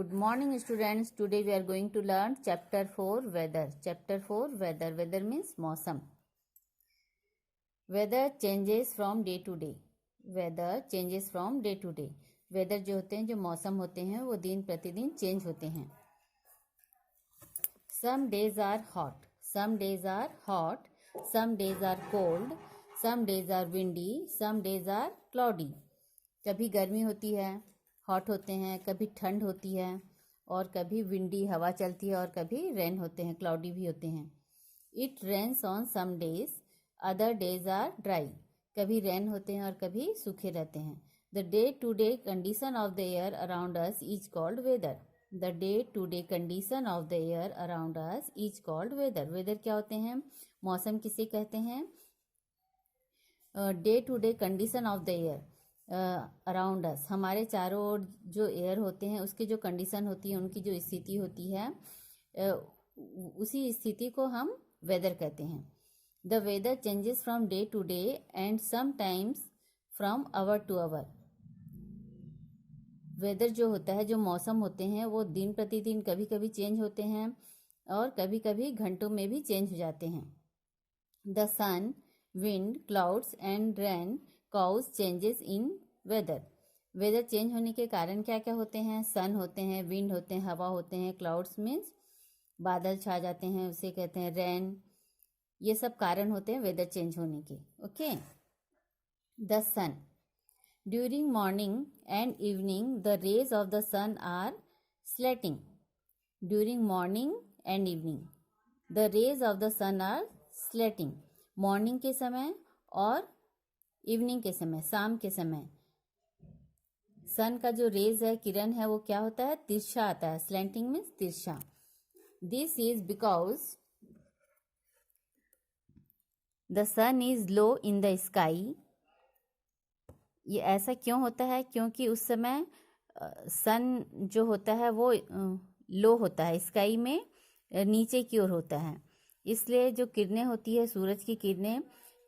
Good morning students. Today we are going to learn chapter 4 weather. Chapter 4 weather. Weather means मौसम. Weather changes from day to day. Weather changes from day to day. Weather जो होते हैं, जो मौसम होते हैं, वो दिन प्रतिदिन चेंज होते हैं. Some days are hot. Some days are hot. Some days are cold. Some days are windy. Some days are cloudy. कभी गर्मी होती है, हॉट होते हैं, कभी ठंड होती है और कभी विंडी हवा चलती है और कभी रेन होते हैं, क्लाउडी भी होते हैं. It rains on some days, other days are dry. कभी रेन होते हैं और कभी सूखे रहते हैं. The day to day condition of the air around us is called weather. The day to day condition of the air around us is called weather. Weather क्या होते हैं, मौसम किसे कहते हैं? Day to day condition of the air around us, हमारे चारों ओर जो एयर होते हैं उसकी जो कंडीशन होती है, उनकी जो स्थिति होती है, उसी स्थिति को हम वेदर कहते हैं. The weather changes from day to day and sometimes from hour to hour. Weather जो होता है, जो मौसम होते हैं, वो दिन प्रतिदिन कभी कभी चेंज होते हैं और कभी कभी घंटों में भी चेंज हो जाते हैं. The sun, wind, clouds and rain cause changes in weather. Weather change होने के कारण क्या क्या होते हैं? सन होते हैं, विंड होते हैं, हवा होते हैं, क्लाउड्स मीन्स बादल छा जाते हैं, उसे कहते हैं रेन. ये सब कारण होते हैं वेदर चेंज होने के. Okay. The sun, during morning and evening the rays of the sun are slanting. During morning and evening the rays of the sun are slanting. Morning के समय और इवनिंग के समय, शाम के समय सन का जो रेज है, किरण है, वो क्या होता है? तिरछा आता है. स्लैंटिंग मीन्स तिरछा. This is because the sun is low in the sky. ये ऐसा क्यों होता है? क्योंकि उस समय सन जो होता है वो लो होता है, स्काई में नीचे की ओर होता है. इसलिए जो किरणें होती है, सूरज की किरणें,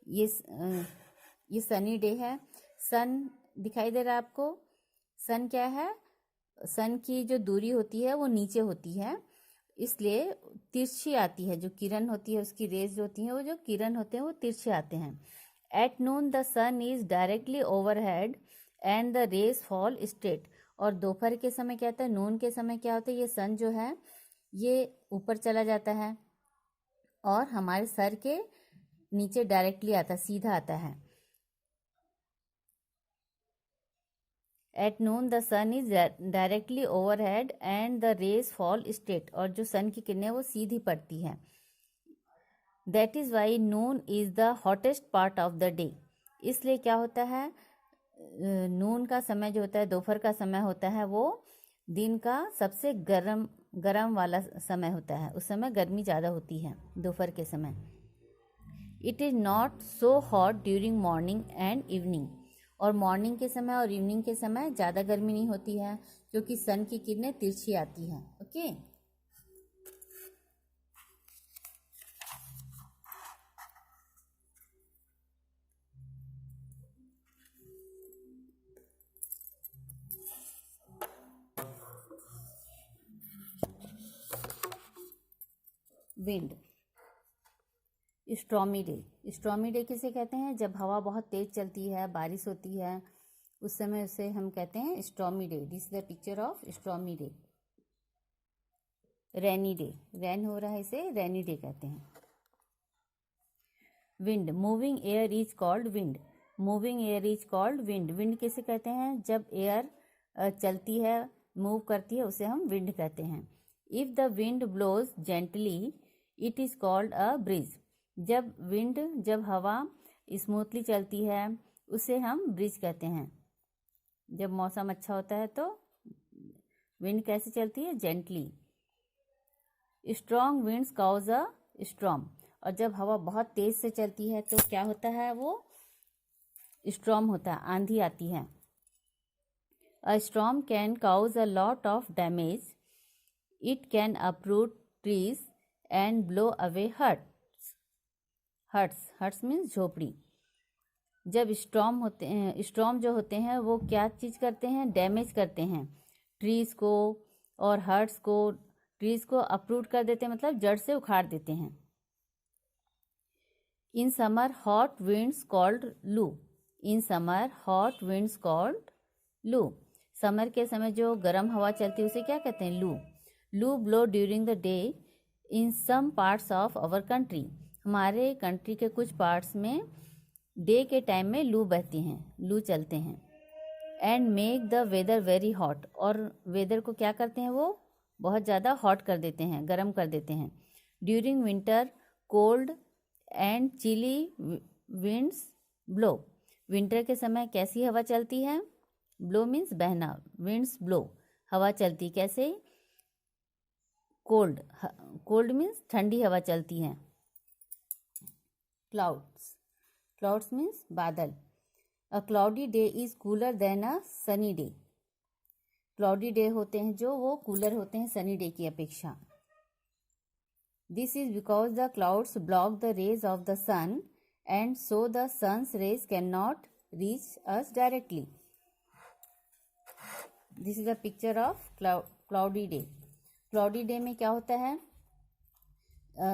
ये सनी डे है. सन दिखाई दे रहा है आपको? सन क्या है? सन की जो दूरी होती है वो नीचे होती है, इसलिए तिरछी आती है. जो किरण होती है, उसकी रेज जो होती है, वो जो किरण होते हैं वो तिरछे आते हैं. At noon the sun is directly overhead and the rays fall straight. और दोपहर के समय क्या होता है? नून के समय क्या होता है? ये सन जो है ये ऊपर चला जाता है और हमारे सर के नीचे डायरेक्टली आता, सीधा आता है. At noon the sun is directly overhead and the rays fall straight. और जो सन की किरणें वो सीधी पड़ती है. That is why noon is the hottest part of the day. इसलिए क्या होता है? नून का समय जो होता है, दोपहर का समय होता है, वो दिन का सबसे गर्म वाला समय होता है. उस समय गर्मी ज़्यादा होती है दोपहर के समय. It is not so hot during morning and evening. और मॉर्निंग के समय और इवनिंग के समय ज़्यादा गर्मी नहीं होती है, क्योंकि सन की किरणें तिरछी आती हैं. Okay. Wind. Stormy day. Stormy day किसे कहते हैं? जब हवा बहुत तेज चलती है, बारिश होती है, उस समय उसे हम कहते हैं stormy day. This is the picture of stormy day. Rainy day. Rain हो रहा है, इसे रेनी डे कहते हैं. Wind. Moving air is called wind. Moving air is called wind. Wind किसे कहते हैं? जब एयर चलती है, मूव करती है, उसे हम विंड कहते हैं. If the wind blows gently it is called a breeze. जब हवा स्मूथली चलती है, उसे हम ब्रीज कहते हैं. जब मौसम अच्छा होता है तो विंड कैसे चलती है? Gently. Strong winds cause a storm. और जब हवा बहुत तेज से चलती है तो क्या होता है? वो स्टॉर्म होता है, आंधी आती है. A storm can cause a lot of damage. It can uproot trees and blow away huts. Huts means झोपड़ी. जब स्टॉर्म जो होते हैं वो क्या चीज़ करते हैं? डैमेज करते हैं ट्रीज को और हर्ट्स को, ट्रीज को अपरूट कर देते हैं, मतलब जड़ से उखाड़ देते हैं। In summer hot winds called loo. In summer hot winds called loo. Summer के समय जो गर्म हवा चलती है उसे क्या कहते हैं? लू। Loo blow during the day in some parts of our country. हमारे कंट्री के कुछ पार्ट्स में डे के टाइम में लू बहती हैं, लू चलते हैं। And make the weather very hot. और वेदर को क्या करते हैं? वो बहुत ज़्यादा हॉट कर देते हैं, गर्म कर देते हैं। During winter cold and chilly winds blow. Winter के समय कैसी हवा चलती है? ब्लो मीन्स बहना, विंड्स ब्लो, हवा चलती कैसे? कोल्ड, कोल्ड मीन्स ठंडी हवा चलती है। क्लाउड्स, क्लाउड्स मीन्स बादल। A cloudy day is cooler than a sunny day. Cloudy day होते हैं जो, वो कूलर होते हैं सनी डे की अपेक्षा। This is because the clouds block the rays of the sun and so the sun's rays can not reach us directly. This is a picture of cloudy day. Cloudy day में क्या होता है?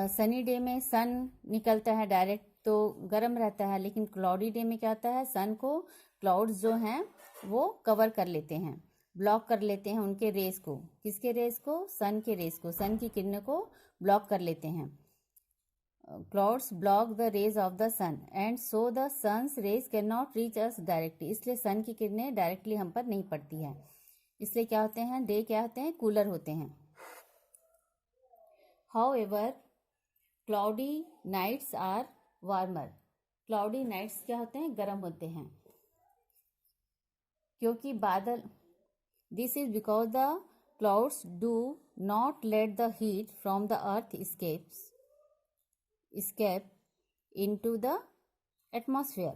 Sunny day में सन निकलता है direct तो गर्म रहता है, लेकिन क्लाउडी डे में क्या होता है? सन को क्लाउड्स जो हैं वो कवर कर लेते हैं, ब्लॉक कर लेते हैं उनके रेस को। किसके रेस को? सन के रेस को, सन की किरणों को ब्लॉक कर लेते हैं। Clouds block the rays of the sun and so the sun's rays can not reach us directly. इसलिए सन की किरणें डायरेक्टली हम पर नहीं पड़ती है, इसलिए क्या होते हैं? डे क्या होते हैं? कूलर होते हैं। However cloudy nights are warmer. Cloudy nights क्या होते हैं? गर्म होते हैं, क्योंकि बादल, this is because the clouds do not let the heat from the earth escape into the atmosphere.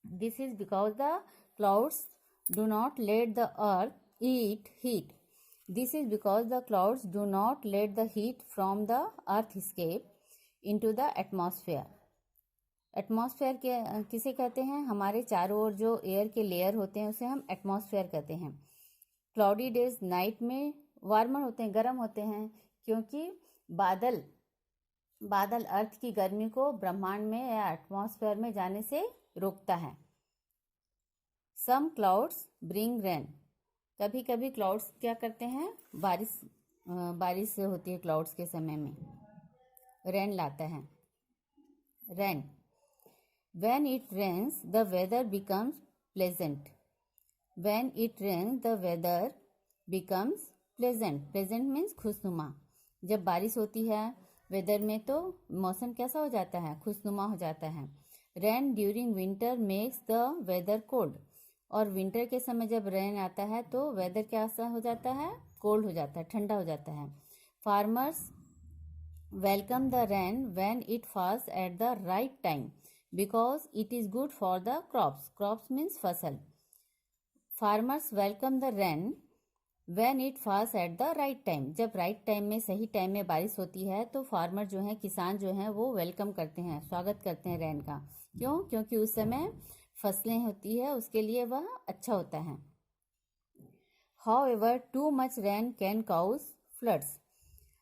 This is because the clouds do not let the earth eat heat. This is because the clouds do not let the heat from the earth escape into the atmosphere. Atmosphere के किसे कहते हैं? हमारे चारों ओर जो air के layer होते हैं उसे हम एटमॉस्फेयर कहते हैं। क्लाउडी डेज नाइट में वार्मर होते हैं, गर्म होते हैं, क्योंकि बादल अर्थ की गर्मी को ब्रह्मांड में या एटमॉस्फेयर में जाने से रोकता है। सम क्लाउड्स ब्रिंग रेन। कभी कभी क्लाउड्स क्या करते हैं? बारिश होती है क्लाउड्स के समय में, रेन लाता है। Rain, when it rains the weather becomes pleasant. When it rains the weather becomes pleasant. Pleasant means खुशनुमा। जब बारिश होती है वेदर में तो मौसम कैसा हो जाता है? खुशनुमा हो जाता है। Rain during winter makes the weather cold. और विंटर के समय जब रेन आता है तो वेदर कैसा हो जाता है? कोल्ड हो जाता है, ठंडा हो जाता है। Farmers welcome the rain when it falls at the right time because it is good for the crops. Crops means फसल। Farmers welcome the rain when it falls at the right time. जब right time में, सही time में बारिश होती है तो farmer जो हैं, किसान जो हैं, वो वेलकम करते हैं, स्वागत करते हैं रेन का। क्यों? क्योंकि उस समय फसलें होती है, उसके लिए वह अच्छा होता है। However too much rain can cause floods.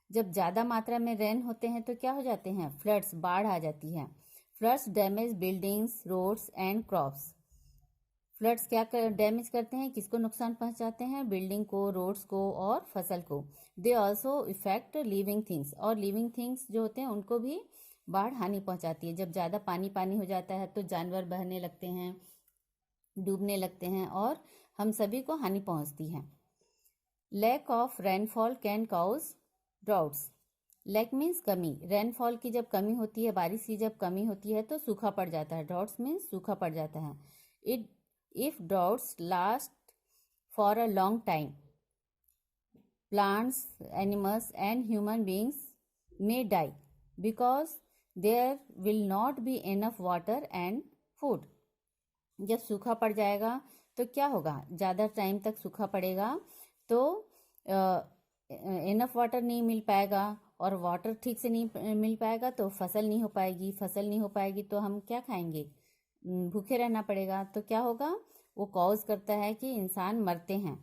जब ज़्यादा मात्रा में रेन होते हैं तो क्या हो जाते हैं? फ्लड्स, बाढ़ आ जाती है। Floods damage buildings, roads and crops. Floods क्या डैमेज करते हैं? किसको नुकसान पहुंचाते हैं? बिल्डिंग को, रोड्स को और फसल को। They also effect living things. और लिविंग थिंग्स जो होते हैं उनको भी बाढ़ हानि पहुंचाती है। जब ज़्यादा पानी हो जाता है तो जानवर बहने लगते हैं, डूबने लगते हैं और हम सभी को हानि पहुंचती है। Lack of rainfall can cause droughts. Lack means कमी। रेनफॉल की जब कमी होती है, बारिश की जब कमी होती है तो सूखा पड़ जाता है। ड्राउट्स मीन्स सूखा पड़ जाता है। If droughts last for a long time, plants, animals and human beings may die because there will not be enough water and food. जब सूखा पड़ जाएगा तो क्या होगा? ज़्यादा टाइम तक सूखा पड़ेगा तो इनफ वाटर नहीं मिल पाएगा, और वाटर ठीक से नहीं मिल पाएगा तो फसल नहीं हो पाएगी। फसल नहीं हो पाएगी तो हम क्या खाएंगे? भूखे रहना पड़ेगा। तो क्या होगा? वो कॉज करता है कि इंसान मरते हैं।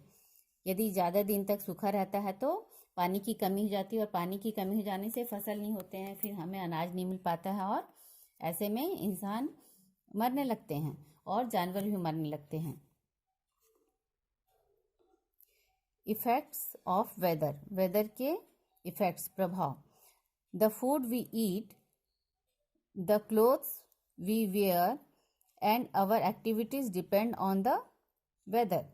यदि ज़्यादा दिन तक सूखा रहता है तो पानी की कमी हो जाती है, और पानी की कमी हो जाने से फसल नहीं होते हैं, फिर हमें अनाज नहीं मिल पाता है, और ऐसे में इंसान मरने लगते हैं और जानवर भी मरने लगते हैं। इफेक्ट्स ऑफ वेदर, वेदर के इफेक्ट्स, प्रभाव। The food we eat, the clothes we wear and our activities depend on the weather.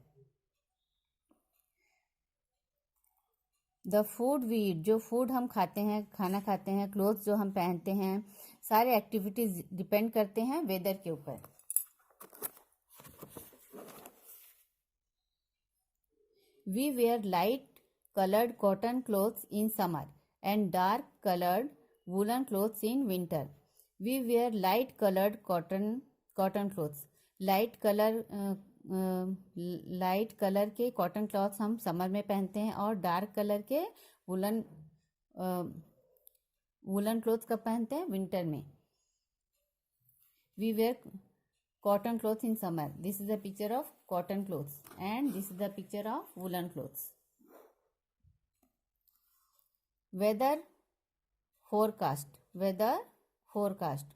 The food we eat, जो फूड हम खाते हैं, खाना खाते हैं, क्लोथ्स जो हम पहनते हैं, सारे एक्टिविटीज डिपेंड करते हैं वेदर के ऊपर। We wear light colored cotton clothes in summer and dark colored woolen clothes in winter. We wear light colored cotton clothes. Light colour के कॉटन क्लॉथ्स हम समर में पहनते हैं, और डार्क कलर के वुलन क्लॉथ्स कब पहनते हैं? विंटर में। We wear cotton clothes in summer. This is the picture of cotton clothes, and this is the picture of woolen clothes. Weather forecast, weather forecast,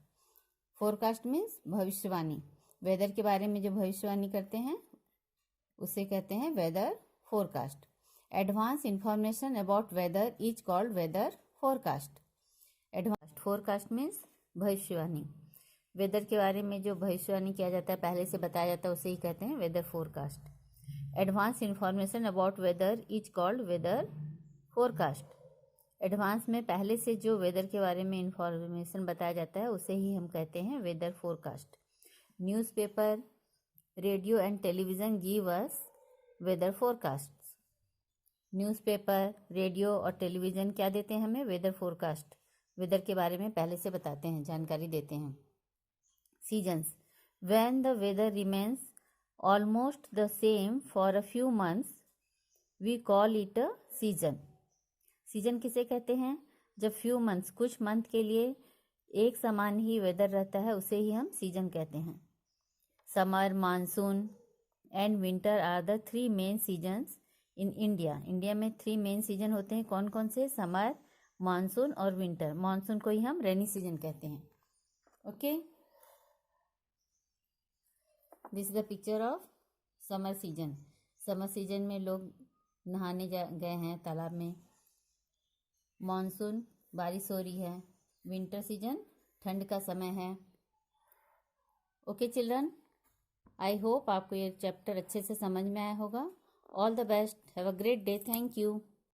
forecast means भविष्यवाणी। Weather के बारे में जो भविष्यवाणी करते हैं उसे कहते हैं weather forecast. Advance information about weather is called weather forecast. Advance forecast means भविष्यवाणी। वेदर के बारे में जो भविष्यवाणी किया जाता है, पहले से बताया जाता है, उसे ही कहते हैं weather forecast. Advance information about weather is called weather forecast. Advance में पहले से जो वेदर के बारे में इंफॉर्मेशन बताया जाता है उसे ही हम कहते हैं weather forecast. Newspaper, radio and television give us weather forecast. Newspaper, radio और टेलीविज़न क्या देते हैं हमें? Weather forecast. वेदर के बारे में पहले से बताते हैं, जानकारी देते हैं। Seasons, when the weather remains almost the same for a few months we call it a season. Season किसे कहते हैं? जब फ्यू मंथ्स, कुछ मंथ के लिए एक समान ही वेदर रहता है, उसे ही हम सीजन कहते हैं। Summer, monsoon and winter are the 3 main seasons in India. India में 3 मेन सीजन होते हैं, कौन कौन से? समर, मानसून और विंटर। मानसून को ही हम रेनी सीजन कहते हैं। Okay, this is the picture of summer season. Summer season में लोग नहाने गए हैं तालाब में। मानसून, बारिश हो रही है। विंटर सीजन, ठंड का समय है। ओके चिल्ड्रन, आई होप आपको ये चैप्टर अच्छे से समझ में आया होगा। All the best, have a great day, thank you.